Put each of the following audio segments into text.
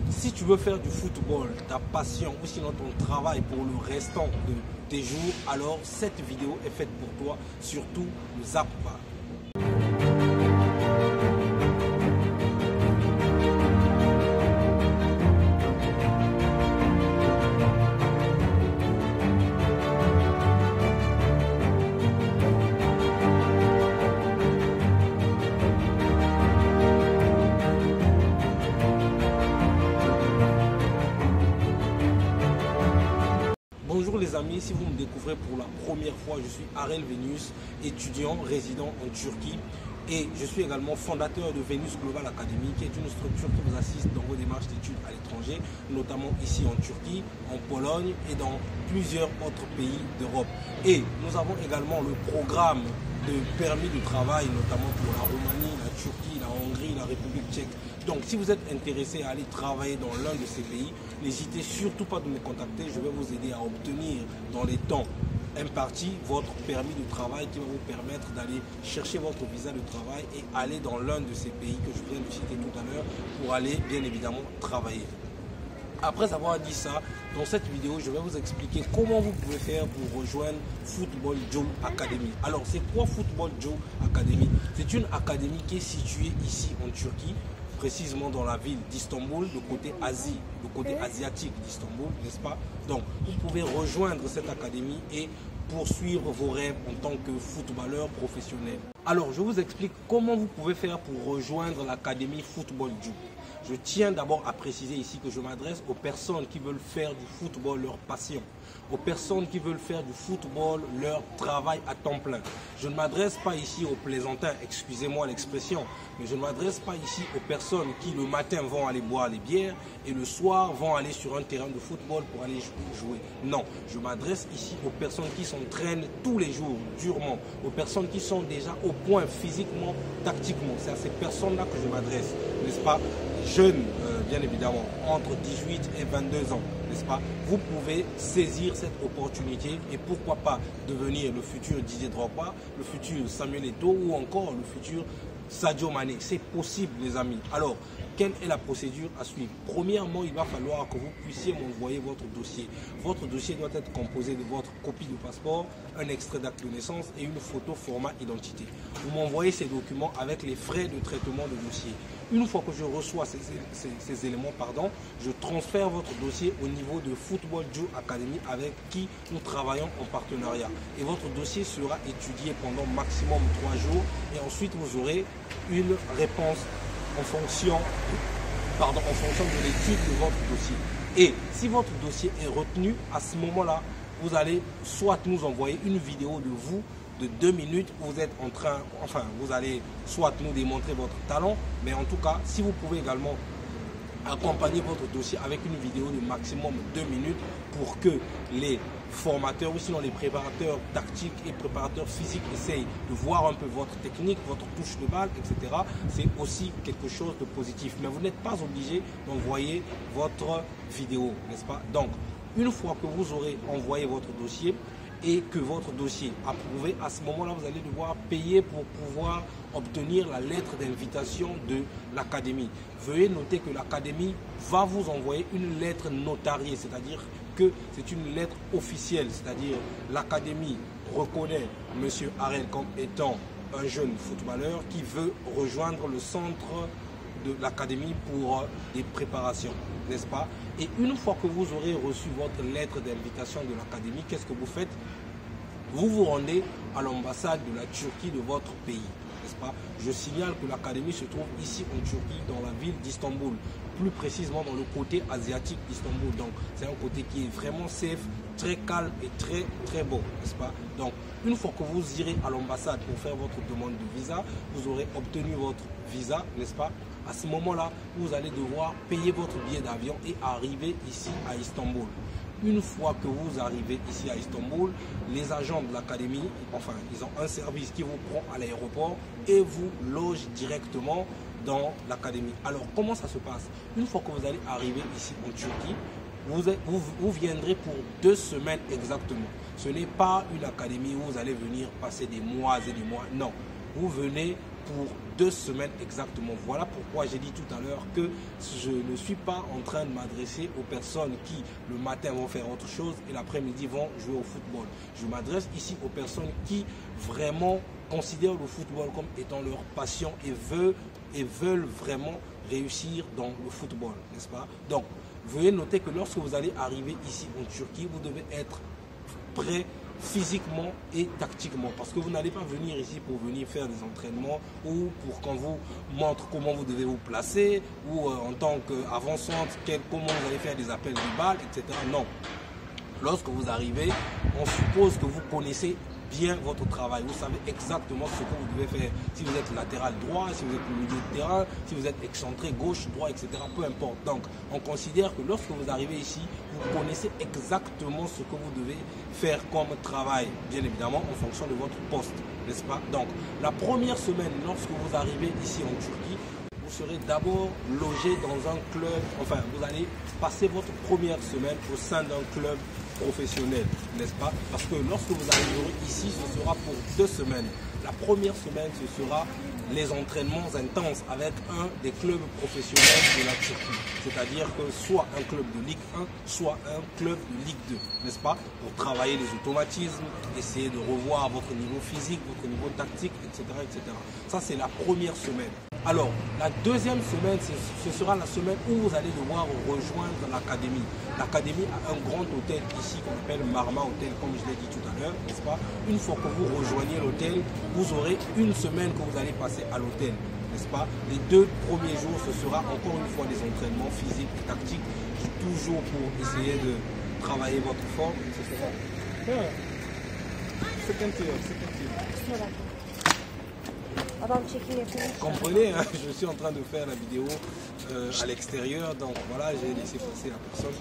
Si tu veux faire du football, ta passion ou sinon ton travail pour le restant de tes jours, alors cette vidéo est faite pour toi. Surtout, ne zappe pas. Bonjour les amis, si vous me découvrez pour la première fois, je suis Arel Venus, étudiant résident en Turquie et je suis également fondateur de Venus Global Academy qui est une structure qui vous assiste dans vos démarches d'études à l'étranger, notamment ici en Turquie, en Pologne et dans plusieurs autres pays d'Europe. Et nous avons également le programme de permis de travail, notamment pour la Roumanie, la Turquie, la Hongrie, la République tchèque. Donc si vous êtes intéressé à aller travailler dans l'un de ces pays, n'hésitez surtout pas de me contacter. Je vais vous aider à obtenir dans les temps impartis votre permis de travail qui va vous permettre d'aller chercher votre visa de travail et aller dans l'un de ces pays que je viens de citer tout à l'heure pour aller bien évidemment travailler. Après avoir dit ça, dans cette vidéo, je vais vous expliquer comment vous pouvez faire pour rejoindre Football Joe Academy. Alors, c'est quoi Football Joe Academy? C'est une académie qui est située ici en Turquie, précisément dans la ville d'Istanbul, de côté Asie, le côté asiatique d'Istanbul, n'est-ce pas? Donc, vous pouvez rejoindre cette académie et poursuivre vos rêves en tant que footballeur professionnel. Alors, je vous explique comment vous pouvez faire pour rejoindre l'académie Football Joe. Je tiens d'abord à préciser ici que je m'adresse aux personnes qui veulent faire du football leur passion, aux personnes qui veulent faire du football leur travail à temps plein. Je ne m'adresse pas ici aux plaisantins, excusez-moi l'expression, mais je ne m'adresse pas ici aux personnes qui le matin vont aller boire les bières et le soir vont aller sur un terrain de football pour aller jouer. Non, je m'adresse ici aux personnes qui s'entraînent tous les jours, durement, aux personnes qui sont déjà au point physiquement, tactiquement. C'est à ces personnes-là que je m'adresse, n'est-ce pas? Jeunes, bien évidemment, entre 18 et 22 ans, n'est-ce pas? Vous pouvez saisir cette opportunité et pourquoi pas devenir le futur Didier Drogba, le futur Samuel Eto'o ou encore le futur Sadio Mané. C'est possible les amis. Alors, quelle est la procédure à suivre? Premièrement, il va falloir que vous puissiez m'envoyer votre dossier. Votre dossier doit être composé de votre copie de passeport, un extrait d'acte de naissance et une photo format identité. Vous m'envoyez ces documents avec les frais de traitement de dossier. Une fois que je reçois ces éléments, je transfère votre dossier au niveau de Football Joe Academy avec qui nous travaillons en partenariat. Et votre dossier sera étudié pendant maximum 3 jours et ensuite vous aurez une réponse en fonction de l'étude de votre dossier. Et si votre dossier est retenu, à ce moment-là, vous allez soit nous envoyer une vidéo de vous de 2 minutes où vous êtes en train, vous allez soit nous démontrer votre talent, mais en tout cas, si vous pouvez également accompagner votre dossier avec une vidéo de maximum 2 minutes pour que les formateurs ou sinon les préparateurs tactiques et préparateurs physiques essayent de voir un peu votre technique, votre touche de balle, etc. C'est aussi quelque chose de positif. Mais vous n'êtes pas obligé d'envoyer votre vidéo, n'est-ce pas? Donc, une fois que vous aurez envoyé votre dossier et que votre dossier est approuvé, à ce moment-là, vous allez devoir payer pour pouvoir obtenir la lettre d'invitation de l'académie. Veuillez noter que l'académie va vous envoyer une lettre notariée, c'est-à-dire que c'est une lettre officielle, c'est-à-dire l'académie reconnaît M. Arel comme étant un jeune footballeur qui veut rejoindre le centre de l'académie pour des préparations, n'est-ce pas? Et une fois que vous aurez reçu votre lettre d'invitation de l'académie, qu'est-ce que vous faites? Vous vous rendez à l'ambassade de la Turquie de votre pays, n'est-ce pas? Je signale que l'académie se trouve ici en Turquie, dans la ville d'Istanbul, plus précisément dans le côté asiatique d'Istanbul. Donc c'est un côté qui est vraiment safe, très calme et très beau, n'est-ce pas? Donc une fois que vous irez à l'ambassade pour faire votre demande de visa, vous aurez obtenu votre visa, n'est-ce pas? À ce moment-là, vous allez devoir payer votre billet d'avion et arriver ici à Istanbul. Une fois que vous arrivez ici à Istanbul, les agents de l'académie, ils ont un service qui vous prend à l'aéroport et vous loge directement dans l'académie. Alors, comment ça se passe? Une fois que vous allez arriver ici en Turquie, vous viendrez pour 2 semaines exactement. Ce n'est pas une académie où vous allez venir passer des mois et des mois. Non, vous venez pour 2 semaines exactement. Voilà pourquoi j'ai dit tout à l'heure que je ne suis pas en train de m'adresser aux personnes qui le matin vont faire autre chose et l'après-midi vont jouer au football. Je m'adresse ici aux personnes qui vraiment considèrent le football comme étant leur passion et veulent vraiment réussir dans le football, n'est-ce pas? Donc, veuillez noter que lorsque vous allez arriver ici en Turquie, vous devez être prêt physiquement et tactiquement, parce que vous n'allez pas venir ici pour venir faire des entraînements ou pour qu'on vous montre comment vous devez vous placer ou en tant qu'avançante, comment vous allez faire des appels de balles, etc. Non. Lorsque vous arrivez, on suppose que vous connaissez bien votre travail. Vous savez exactement ce que vous devez faire. Si vous êtes latéral droit, si vous êtes au milieu de terrain, si vous êtes excentré gauche, droit, etc. Peu importe. Donc, on considère que lorsque vous arrivez ici, vous connaissez exactement ce que vous devez faire comme travail. Bien évidemment, en fonction de votre poste, n'est-ce pas? Donc, la première semaine, lorsque vous arrivez ici en Turquie, vous serez d'abord logé dans un club, enfin, vous allez passer votre première semaine au sein d'un club professionnel, n'est-ce pas? Parce que lorsque vous arriverez ici, ce sera pour 2 semaines. La première semaine, ce sera les entraînements intenses avec un des clubs professionnels de la Turquie. C'est-à-dire que soit un club de Ligue 1, soit un club de Ligue 2, n'est-ce pas? Pour travailler les automatismes, essayer de revoir votre niveau physique, votre niveau tactique, etc. etc. Ça, c'est la première semaine. Alors, la deuxième semaine, ce sera la semaine où vous allez devoir rejoindre l'académie. L'académie a un grand hôtel ici qu'on appelle Marma Hotel, comme je l'ai dit tout à l'heure, n'est-ce pas? Une fois que vous rejoignez l'hôtel, vous aurez une semaine que vous allez passer à l'hôtel, n'est-ce pas? Les 2 premiers jours, ce sera encore une fois des entraînements physiques et tactiques, toujours pour essayer de travailler votre forme, etc. Comprenez, hein, je suis en train de faire la vidéo à l'extérieur, donc voilà, j'ai laissé passer la personne.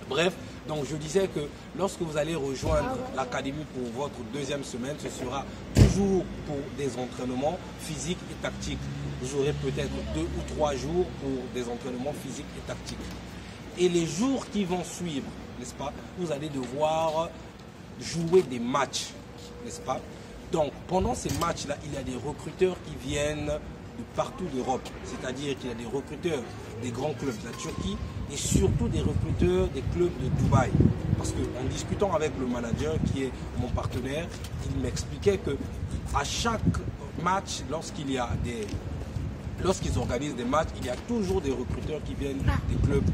Bref, donc je disais que lorsque vous allez rejoindre l'académie pour votre deuxième semaine, ce sera toujours pour des entraînements physiques et tactiques. Vous aurez peut-être 2 ou 3 jours pour des entraînements physiques et tactiques. Et les jours qui vont suivre, n'est-ce pas, vous allez devoir jouer des matchs, n'est-ce pas? Donc, pendant ces matchs-là, il y a des recruteurs qui viennent de partout d'Europe. C'est-à-dire qu'il y a des recruteurs des grands clubs de la Turquie et surtout des recruteurs des clubs de Dubaï. Parce qu'en discutant avec le manager qui est mon partenaire, il m'expliquait qu'à chaque match, lorsqu'ils organisent des matchs, il y a toujours des recruteurs qui viennent des clubs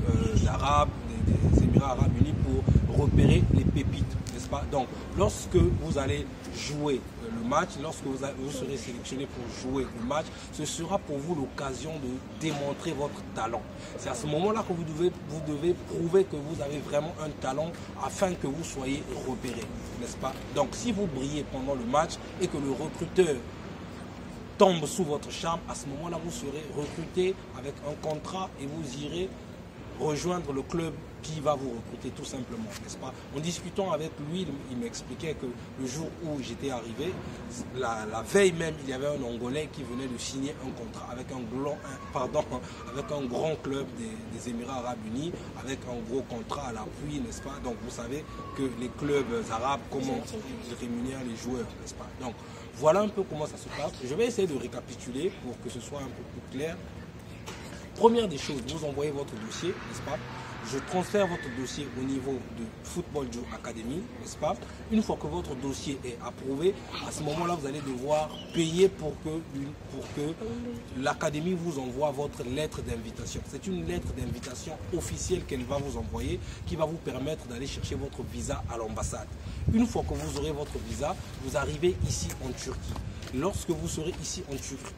arabes, des Émirats arabes unis pour repérer les pépites, n'est-ce pas? Donc, lorsque vous allez jouer le match, lorsque vous serez sélectionné pour jouer le match, ce sera pour vous l'occasion de démontrer votre talent. C'est à ce moment-là que vous devez prouver que vous avez vraiment un talent afin que vous soyez repéré, n'est-ce pas? Donc, si vous brillez pendant le match et que le recruteur tombe sous votre charme, à ce moment-là, vous serez recruté avec un contrat et vous irez rejoindre le club qui va vous recruter tout simplement, n'est-ce pas? En discutant avec lui, il m'expliquait que le jour où j'étais arrivé, la veille même, il y avait un Angolais qui venait de signer un contrat avec un grand club des Émirats arabes unis, avec un gros contrat à l'appui, n'est-ce pas? Donc vous savez que les clubs arabes, comment ils rémunèrent les joueurs, n'est-ce pas? Donc voilà un peu comment ça se passe. Je vais essayer de récapituler pour que ce soit un peu plus clair. Première des choses, vous envoyez votre dossier, n'est-ce pas? Je transfère votre dossier au niveau de Football Joe Academy, n'est-ce pas? Une fois que votre dossier est approuvé, à ce moment-là, vous allez devoir payer pour que l'académie vous envoie votre lettre d'invitation. C'est une lettre d'invitation officielle qu'elle va vous envoyer qui va vous permettre d'aller chercher votre visa à l'ambassade. Une fois que vous aurez votre visa, vous arrivez ici en Turquie. Lorsque vous serez ici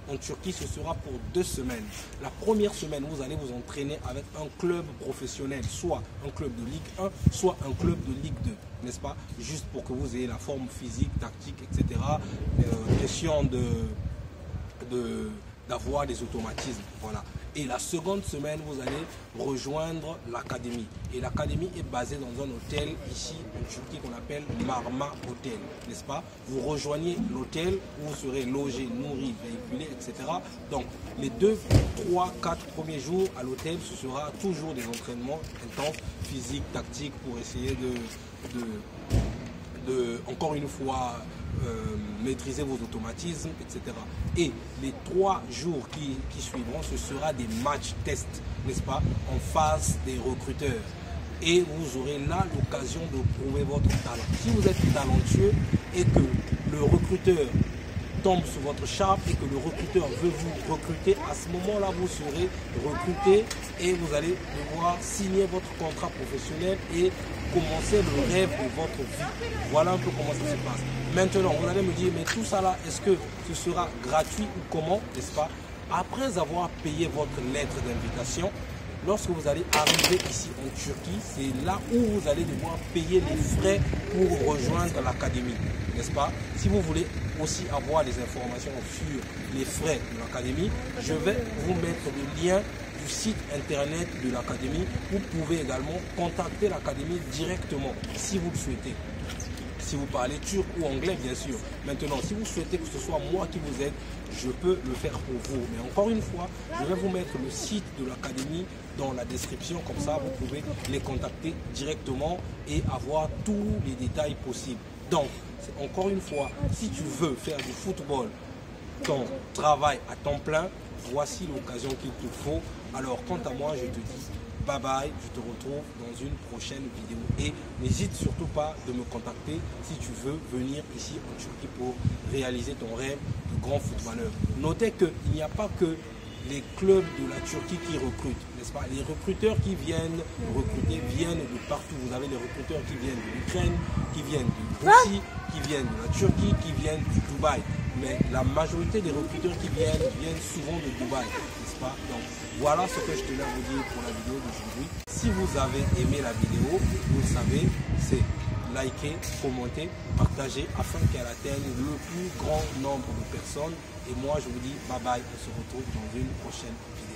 en Turquie, ce sera pour 2 semaines. La première semaine, vous allez vous entraîner avec un club professionnel, soit un club de Ligue 1, soit un club de Ligue 2, n'est-ce pas? Juste pour que vous ayez la forme physique, tactique, etc. Question d'avoir des automatismes, voilà. Et la seconde semaine, vous allez rejoindre l'académie. Et l'académie est basée dans un hôtel ici en Turquie qu'on appelle Marma Hotel, n'est-ce pas? Vous rejoignez l'hôtel où vous serez logé, nourri, véhiculé, etc. Donc, les 2, 3, 4 premiers jours à l'hôtel, ce sera toujours des entraînements intenses, physiques, tactiques, pour essayer encore une fois, maîtriser vos automatismes, etc. Et les 3 jours qui suivront, ce sera des matchs tests, n'est-ce pas, en face des recruteurs. Et vous aurez là l'occasion de prouver votre talent. Si vous êtes talentueux et que le recruteur tombe sur votre charme et que le recruteur veut vous recruter, à ce moment-là, vous serez recruté et vous allez devoir signer votre contrat professionnel et commencer le rêve de votre vie. Voilà un peu comment ça se passe. Maintenant, vous allez me dire, mais tout ça là, est-ce que ce sera gratuit ou comment, n'est-ce pas? Après avoir payé votre lettre d'invitation, lorsque vous allez arriver ici en Turquie, c'est là où vous allez devoir payer les frais pour rejoindre l'académie, n'est-ce pas? Si vous voulez aussi avoir des informations sur les frais de l'académie, je vais vous mettre le lien du site internet de l'académie. Vous pouvez également contacter l'académie directement si vous le souhaitez. Si vous parlez turc ou anglais, bien sûr. Maintenant, si vous souhaitez que ce soit moi qui vous aide, je peux le faire pour vous. Mais encore une fois, je vais vous mettre le site de l'académie dans la description. Comme ça, vous pouvez les contacter directement et avoir tous les détails possibles. Donc, encore une fois, si tu veux faire du football, ton travail à temps plein, voici l'occasion qu'il te faut. Alors, quant à moi, je te dis bye bye, je te retrouve dans une prochaine vidéo. Et n'hésite surtout pas de me contacter si tu veux venir ici en Turquie pour réaliser ton rêve de grand footballeur. Notez qu'il n'y a pas que les clubs de la Turquie qui recrutent, n'est-ce pas? Les recruteurs qui viennent recruter viennent de partout. Vous avez les recruteurs qui viennent de l'Ukraine, qui viennent de Russie, qui viennent de la Turquie, qui viennent du Dubaï. Mais la majorité des recruteurs qui viennent souvent de Dubaï, n'est-ce pas? Donc voilà ce que je tenais à vous dire pour la vidéo d'aujourd'hui. Si vous avez aimé la vidéo, vous le savez, c'est liker, commenter, partager afin qu'elle atteigne le plus grand nombre de personnes. Et moi, je vous dis bye bye, on se retrouve dans une prochaine vidéo.